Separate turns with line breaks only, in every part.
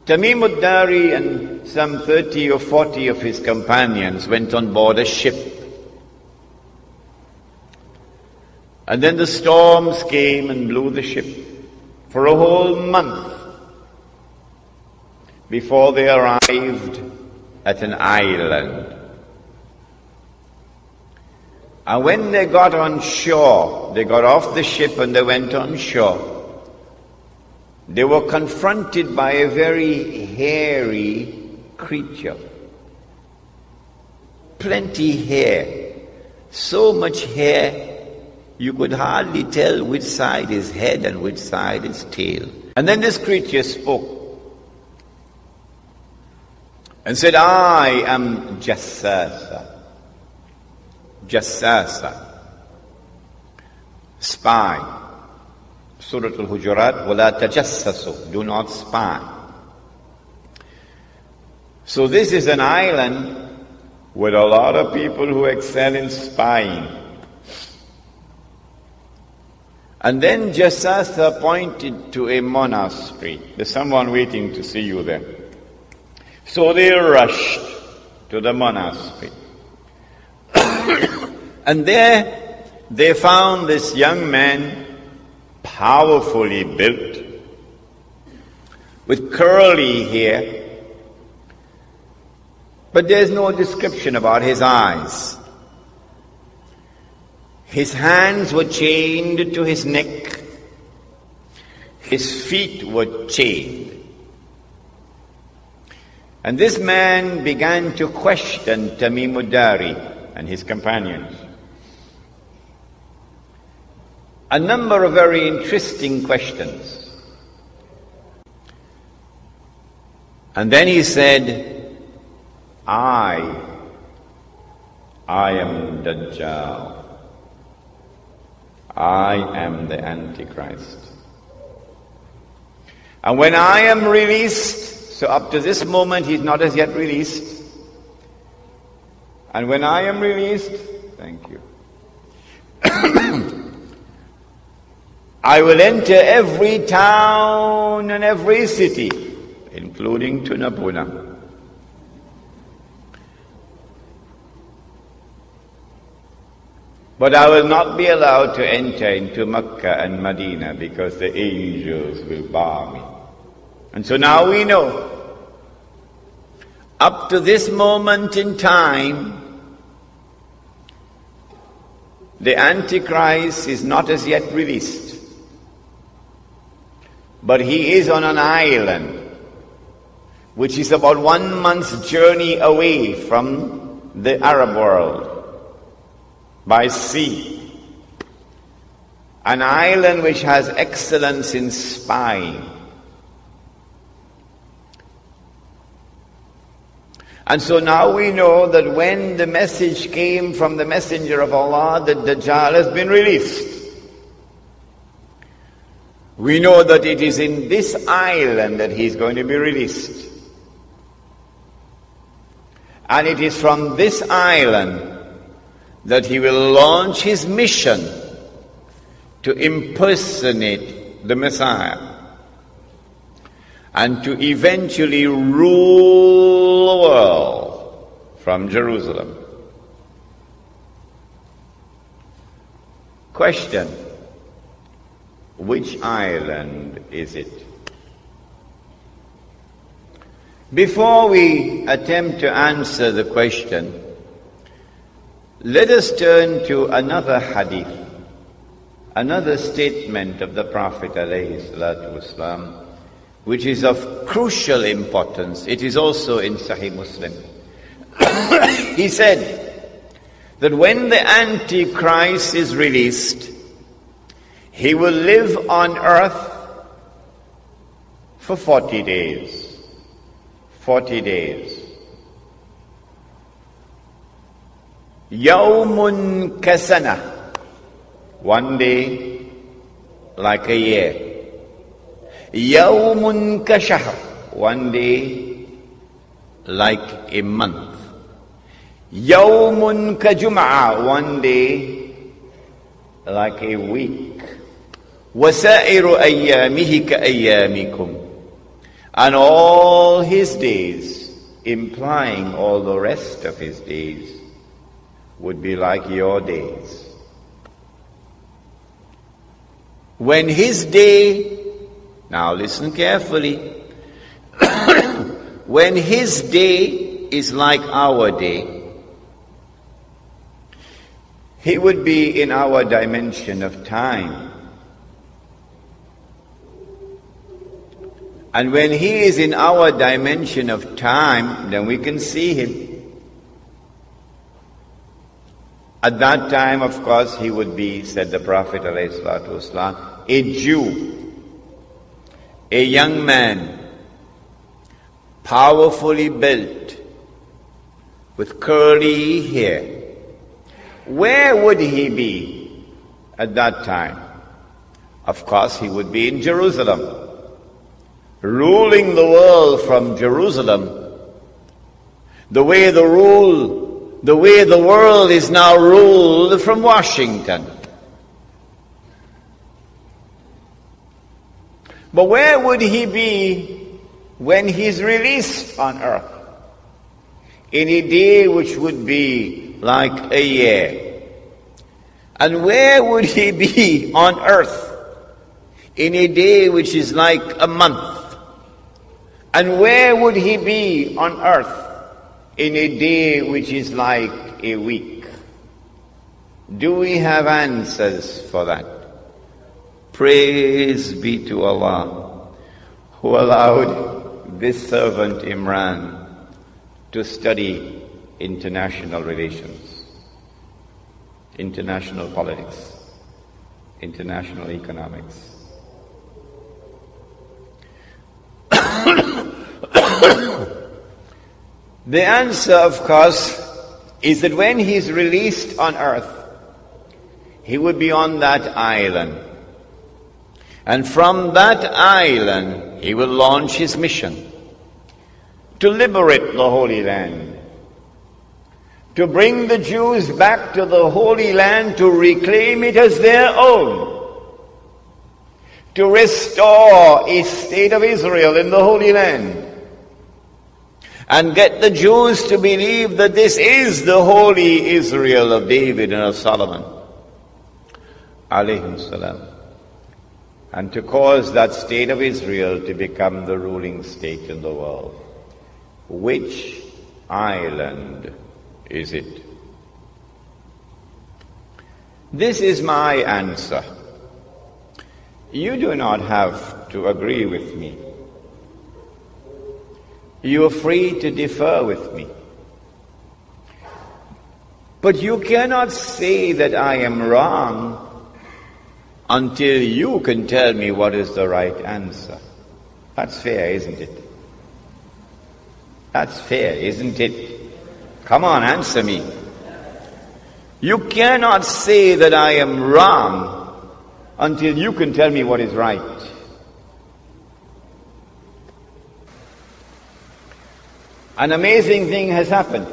Tameem Ad-Dari and some 30 or 40 of his companions went on board a ship. And then the storms came and blew the ship for a whole month before they arrived at an island. And when they got on shore, they got off the ship and they went on shore, they were confronted by a very hairy creature. Plenty hair. So much hair, you could hardly tell which side is head and which side is tail. And then this creature spoke and said, I am Jassasa. Jassasa. Spy. Surah Al-Hujurat, وَلَا تَجَسَّسُوا. Do not spy. So this is an island with a lot of people who excel in spying. And then Jassasa pointed to a monastery. There's someone waiting to see you there. So they rushed to the monastery. And there they found this young man, powerfully built, with curly hair, but there's no description about his eyes. His hands were chained to his neck, his feet were chained. And this man began to question Tameem Ad-Dari and his companions. A number of very interesting questions. And then he said, I am Dajjal. I am the Antichrist. And when I am released, so up to this moment he's not as yet released. And when I am released, thank you, I will enter every town and every city, including Tunapuna. But I will not be allowed to enter into Mecca and Medina because the angels will bar me. And so now we know, up to this moment in time, the Antichrist is not as yet released. But he is on an island, which is about 1 month's journey away from the Arab world, by sea. An island which has excellence in spying. And so now we know that when the message came from the Messenger of Allah that Dajjal has been released, we know that it is in this island that he is going to be released. And it is from this island that he will launch his mission to impersonate the Messiah and to eventually rule the world from Jerusalem. Question: which island is it? Before we attempt to answer the question, let us turn to another hadith, another statement of the Prophet ﷺ, which is of crucial importance. It is also in Sahih Muslim. He said that when the Antichrist is released, he will live on earth for 40 days. 40 days. Yawmun kasana. 1 day like a year. Yawmun kashahr. 1 day like a month. Yawmun kajum'a. 1 day like a week. وَسَائِرُ أَيَّامِهِ كَأَيَّامِكُمْ. and all his days, implying all the rest of his days, would be like your days. When his day, now listen carefully, when his day is like our day, he would be in our dimension of time. And when he is in our dimension of time, then we can see him. At that time, of course, he would be, said the Prophet ﷺ, a Jew, a young man, powerfully built, with curly hair. Where would he be at that time? Of course, he would be in Jerusalem, ruling the world from Jerusalem, the way the world is now ruled from Washington. But where would he be when he's released on earth? In a day which would be like a year. And where would he be on earth in a day which is like a month? And where would he be on earth in a day which is like a week? Do we have answers for that? Praise be to Allah, who allowed this servant Imran to study international relations, international politics, international economics. The answer, of course, is that when he's released on earth, he would be on that island. And from that island, he will launch his mission to liberate the Holy Land, to bring the Jews back to the Holy Land, to reclaim it as their own, to restore a state of Israel in the Holy Land, and get the Jews to believe that this is the holy Israel of David and of Solomon, alayhim salam, and to cause that state of Israel to become the ruling state in the world. Which island is it? This is my answer. You do not have to agree with me. You are free to differ with me. But you cannot say that I am wrong until you can tell me what is the right answer. That's fair, isn't it? That's fair, isn't it? Come on, answer me. You cannot say that I am wrong until you can tell me what is right. An amazing thing has happened.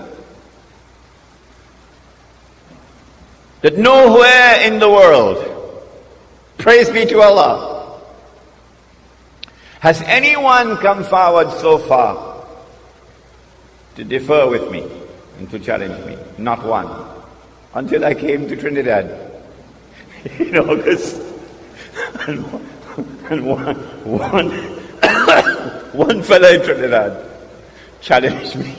That nowhere in the world, praise be to Allah, has anyone come forward so far to differ with me and to challenge me. Not one. Until I came to Trinidad in August. And one fellow in Trinidad challenged me.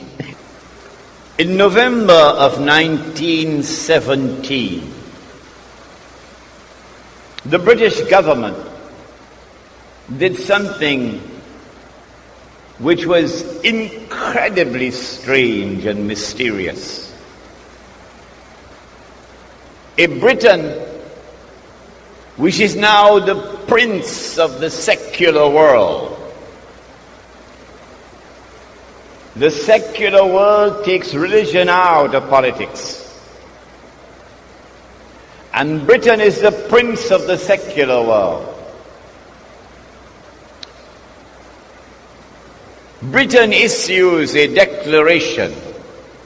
In November of 1917, the British government did something which was incredibly strange and mysterious. A Britain which is now the prince of the secular world. The secular world takes religion out of politics. And Britain is the prince of the secular world. Britain issues a declaration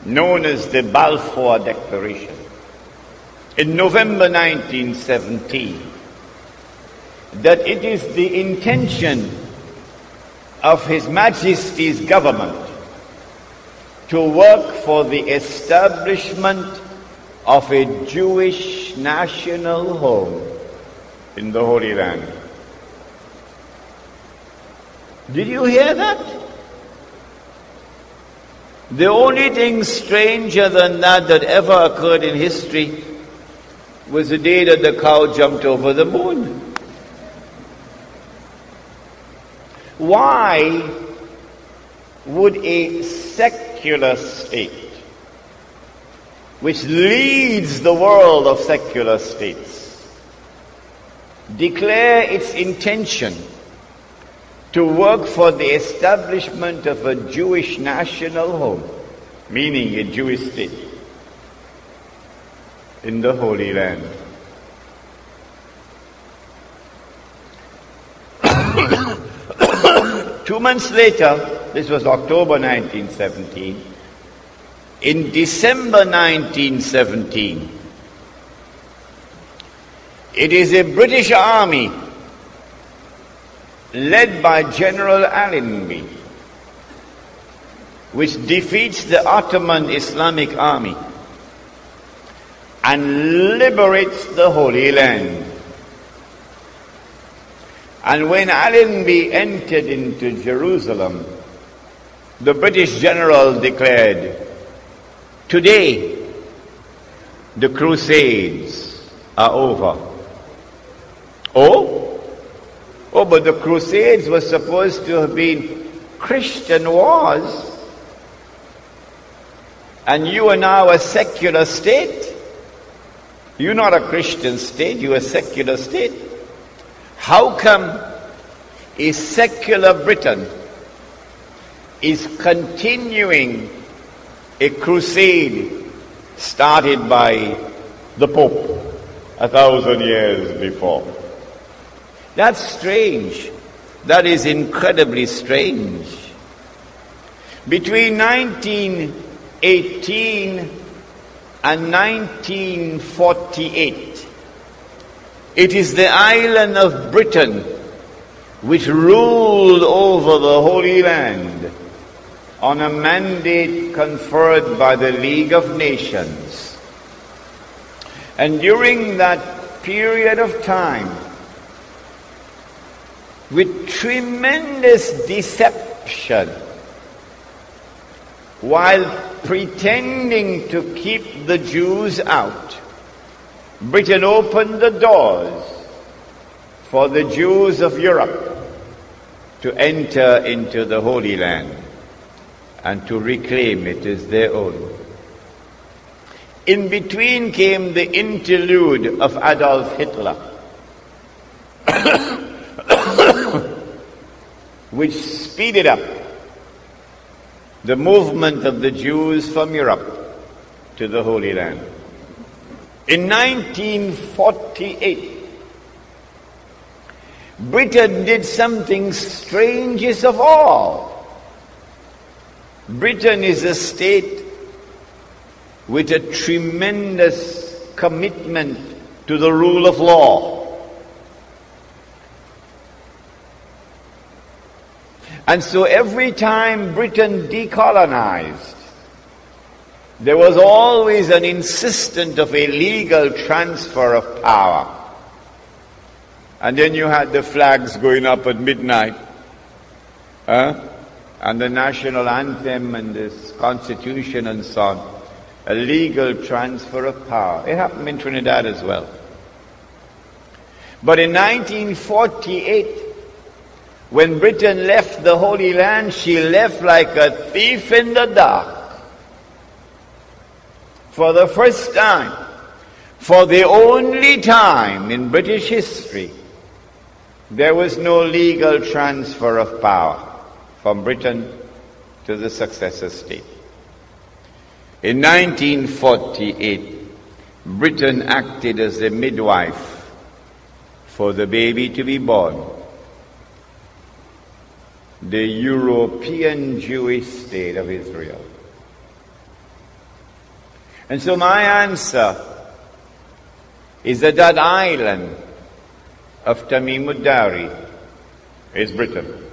known as the Balfour Declaration in November 1917 that it is the intention of His Majesty's government to work for the establishment of a Jewish national home in the Holy Land. Did you hear that? The only thing stranger than that ever occurred in history was the day that the cow jumped over the moon. Why would a secular state, which leads the world of secular states, declare its intention to work for the establishment of a Jewish national home, meaning a Jewish state, in the Holy Land? Two months later, this was October 1917, in December 1917, it is a British army led by General Allenby, which defeats the Ottoman Islamic army and liberates the Holy Land. And when Allenby entered into Jerusalem, the British general declared, "Today, the Crusades are over." Oh, but the Crusades were supposed to have been Christian wars. And you are now a secular state. You're not a Christian state, you're a secular state. How come a secular Britain is continuing a crusade started by the Pope 1,000 years before? That's strange. That is incredibly strange. Between 1918 and 1948, it is the island of Britain which ruled over the Holy Land on a mandate conferred by the League of Nations. And during that period of time, with tremendous deception, while pretending to keep the Jews out, Britain opened the doors for the Jews of Europe to enter into the Holy Land and to reclaim it as their own. In between came the interlude of Adolf Hitler, which speeded up the movement of the Jews from Europe to the Holy Land. In 1948, Britain did something strangest of all. Britain is a state with a tremendous commitment to the rule of law. And so every time Britain decolonized, there was always an insistence of a legal transfer of power. And then you had the flags going up at midnight, and the national anthem and this constitution and so on. A legal transfer of power. It happened in Trinidad as well. But in 1948, when Britain left the Holy Land, she left like a thief in the dark. For the first time, for the only time in British history, there was no legal transfer of power from Britain to the successor state. In 1948, Britain acted as a midwife for the baby to be born. The European Jewish state of Israel. And so my answer is that that island of Tameem Ad-Dari is Britain.